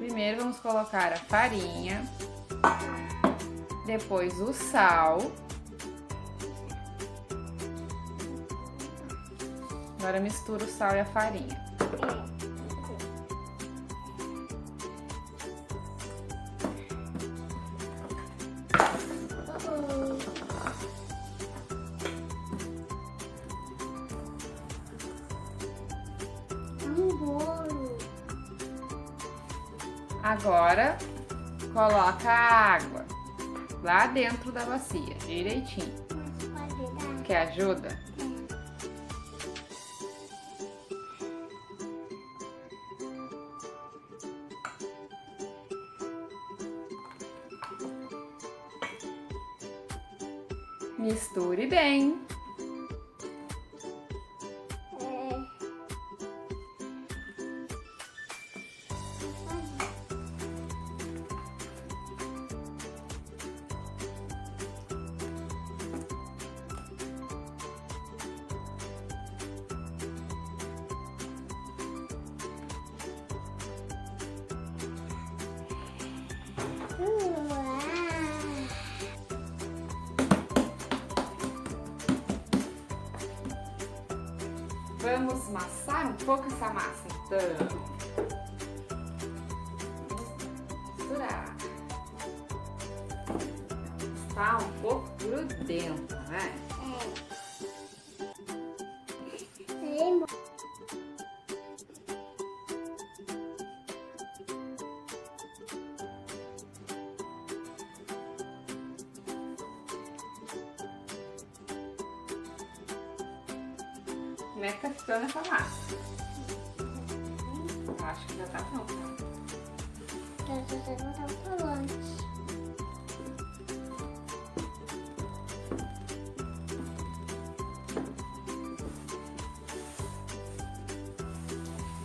Primeiro vamos colocar a farinha, depois o sal. Agora mistura o sal e a farinha. Agora, coloca a água lá dentro da bacia, direitinho. Quer ajuda? Misture bem. Vamos amassar um pouco essa massa, então. Misturar. Está um pouco grudenta, né? Como é que tá ficando essa massa? Acho que já tá pronta. Já tá falando.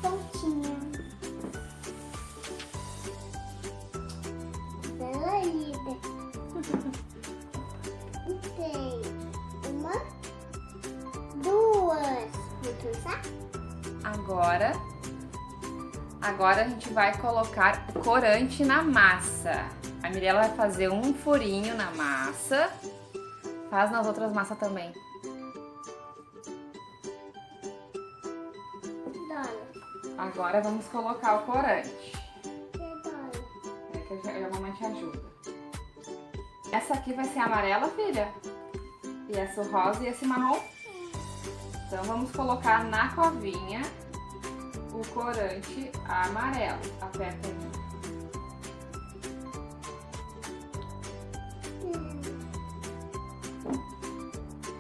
Pontinha. Bela ida. Tem uma, duas. Agora a gente vai colocar o corante na massa. A Mirella vai fazer um furinho na massa. Faz nas outras massas também. Agora vamos colocar o corante. É que a mamãe te ajuda. Essa aqui vai ser a amarela, filha? E essa o rosa e esse marrom? Então vamos colocar na covinha o corante amarelo. Aperta aí.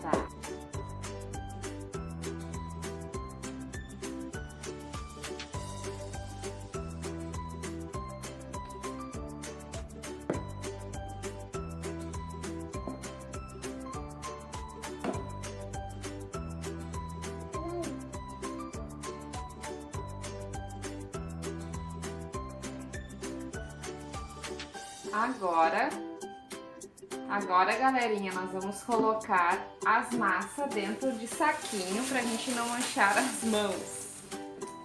Tá. Agora, galerinha, nós vamos colocar as massas dentro de saquinho pra gente não manchar as mãos.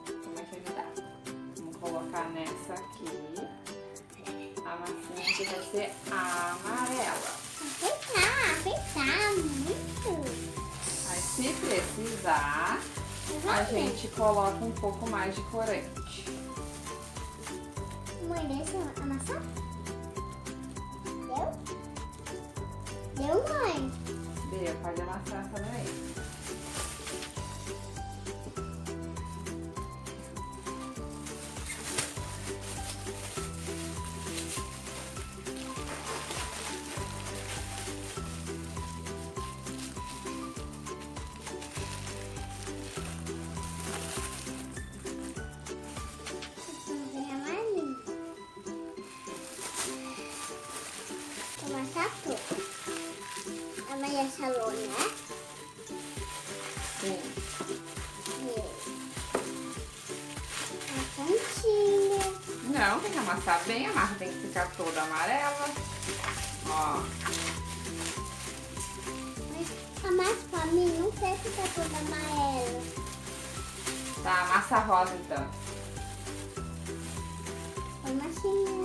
Vou te ajudar. Vamos colocar nessa aqui a massinha que vai ser amarela. Apertar muito. Aí, se precisar, a gente coloca um pouco mais de corante. Mãe, deixa eu amassar? Deu? Deu, mãe? Deu, pode amassar essa daí. Salão, né? Sim. A pontinha. Não, tem que amassar bem, a massa tem que ficar toda amarela. Ó. Mas a massa pra mim não quer ficar toda amarela. Tá, massa rosa então. Vamos massinha.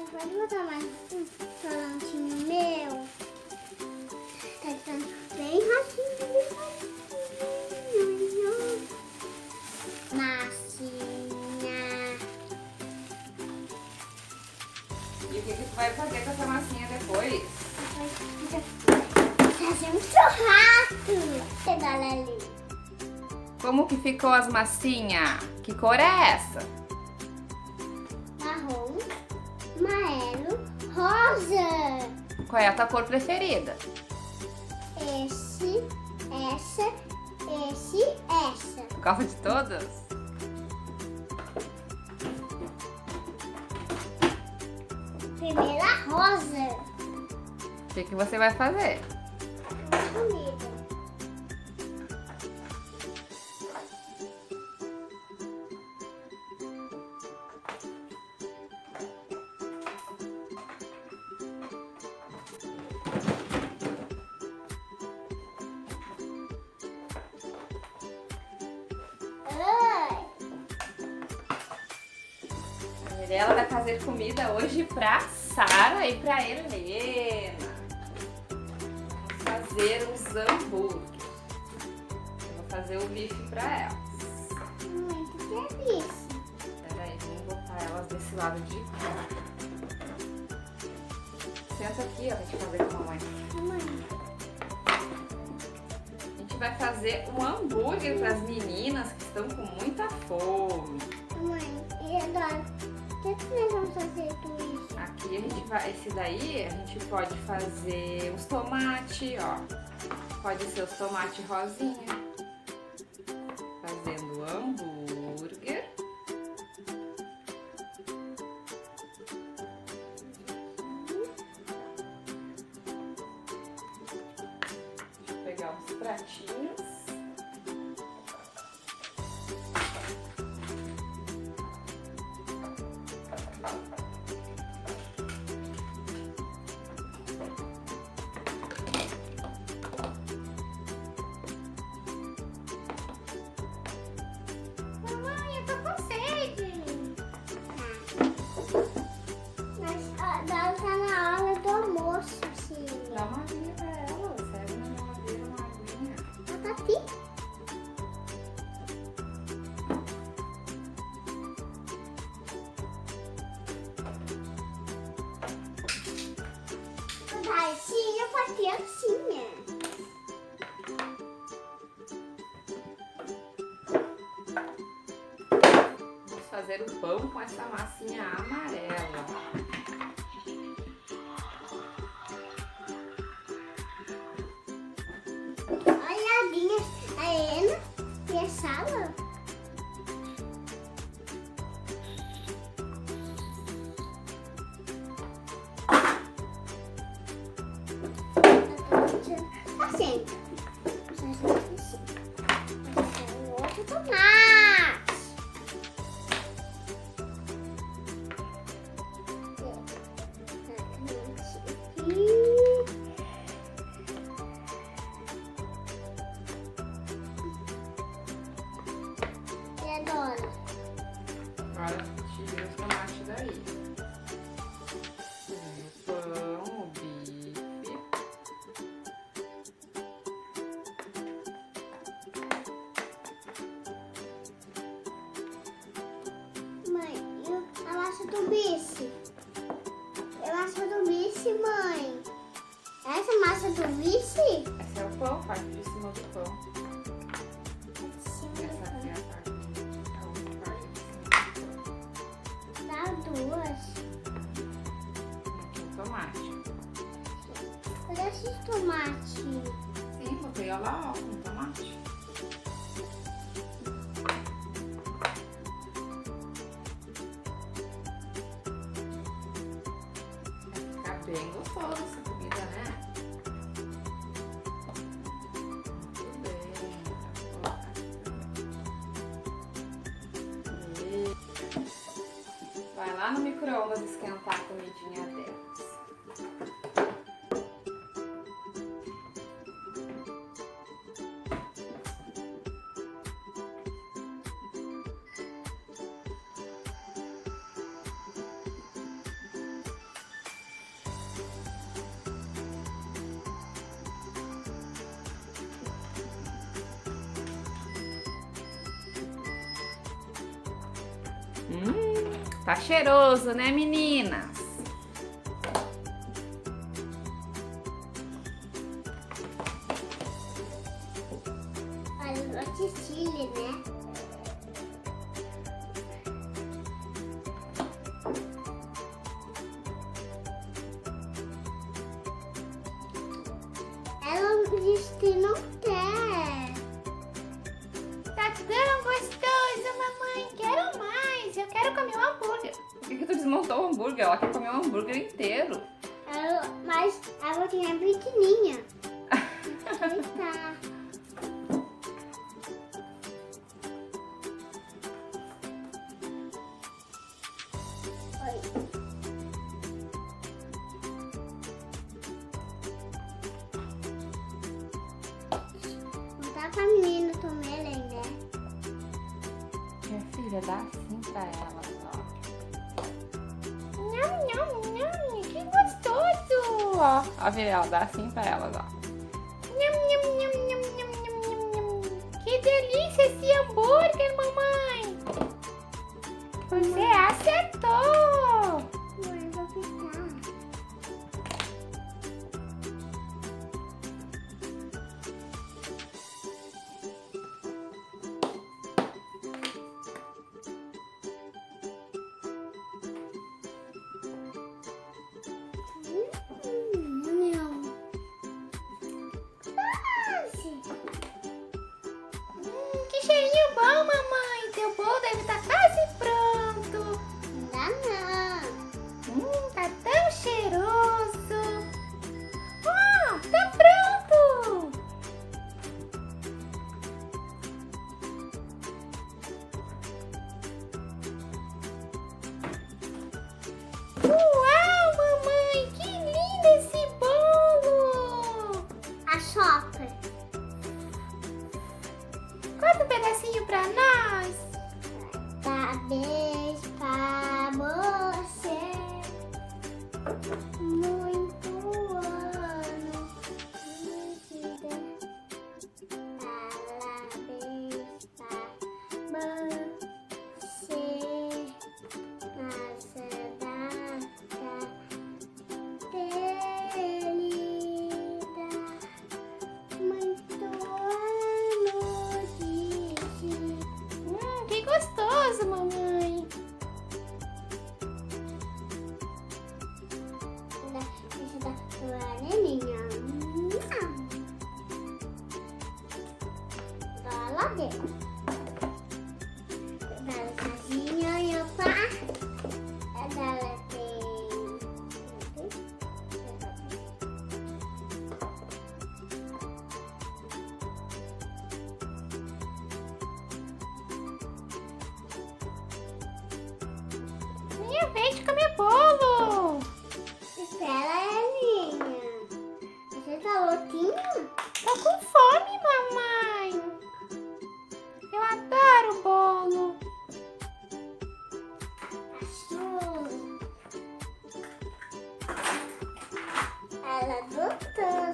Pode botar mais um corantinho meu. Tá ficando bem racinho. Massinha. E o que tu vai fazer com essa massinha depois? Fazer um churrasco. Pegar ali. Como que ficou as massinhas? Que cor é essa? Marrom, amarelo, rosa. Qual é a tua cor preferida? Essa. Por causa de todas? Primeiro a rosa. O que você vai fazer? Comida. A Mirella vai fazer comida hoje pra Sara e pra Helena. Vamos fazer uns hambúrgueres. Eu vou fazer o bife pra elas. Muito delícia. Peraí, vamos botar elas desse lado de cá. Senta aqui, ó, pra gente fazer com a mamãe. Mãe. A gente vai fazer um hambúrguer para as meninas que estão com muita fome. Mãe, e agora? O que nós vamos fazer com isso? Aqui a gente vai, esse daí a gente pode fazer os tomates, ó. Pode ser os tomates rosinha. Fazendo hambúrguer. Deixa eu pegar uns pratinhos. Mamãe, eu tô com sede. Mas ela tá na hora do almoço, sim. Dá uma aguinha pra ela, serve na geladeira uma aguinha. Ela tá aqui. Darcinha pra criancinha. Vamos fazer o pão com essa massinha amarela. Olha a minha, a Helena e a Sala. Assim. O outro tomate. E agora? Agora tira os tomates daí. O pão, o bife. Mãe, a massa do bife. É massa do bife, mãe. Essa é massa do bife? Esse é o pão, parte de cima do pão. Essa aqui é a parte de cima do pão. Dá duas. Aqui o tomate. Olha esses tomates. Sim, botei olha lá, ó, com tomate. lá no micro-ondas esquentar a comidinha delas. Tá cheiroso, né, meninas? Olha, o Cecília, né? Ela disse que não quer. Tá tão gostoso, mamãe. Quero mais. Eu quero comer um hambúrguer. Por que tu desmontou o hambúrguer? Ela quer comer o hambúrguer inteiro. Mas a boquinha é pequenininha. Tá. Oi. Não tá pra menina comer ainda. Minha filha, dá assim pra ela, ó. Que gostoso! Ó, a Mirella, dá assim pra elas, ó. Que delícia esse hambúrguer, mamãe! Você acertou! Mãe, vou ficar. Que cheirinho bom, mamãe! Teu bolo deve estar quase pronto! Tá tão cheiroso! Ó, tá pronto! Uau, mamãe! Que lindo esse bolo! A sopa. Corta um pedacinho pra nós! Parabéns pra você. Muito ano de vida. Parabéns pra você. Nessa data querida. Muito ano de vida. Que gostoso, mamãe! Esse da tua neninha. Agora lá dentro. Dela sozinha e opa. A dela tem. Minha vez de comer bolo! Espera, Elinha. Você tá louquinha? Tô com fome, mamãe! Eu adoro bolo! Achou. Ela adotou.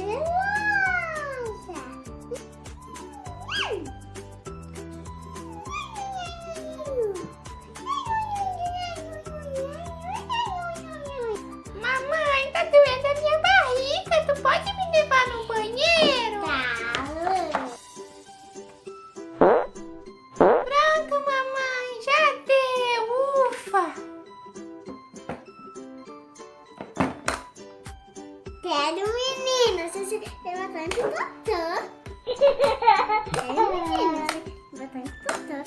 Relaxa. Mamãe, tá doendo a minha barriga. Tu pode me levar no banheiro? Pronto, mamãe. Já deu. Ufa. Quero, menino. Você tem bastante botão. Quero, menino. Você tem bastante botão.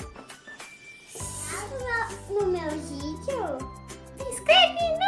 No meu vídeo. Se inscreve no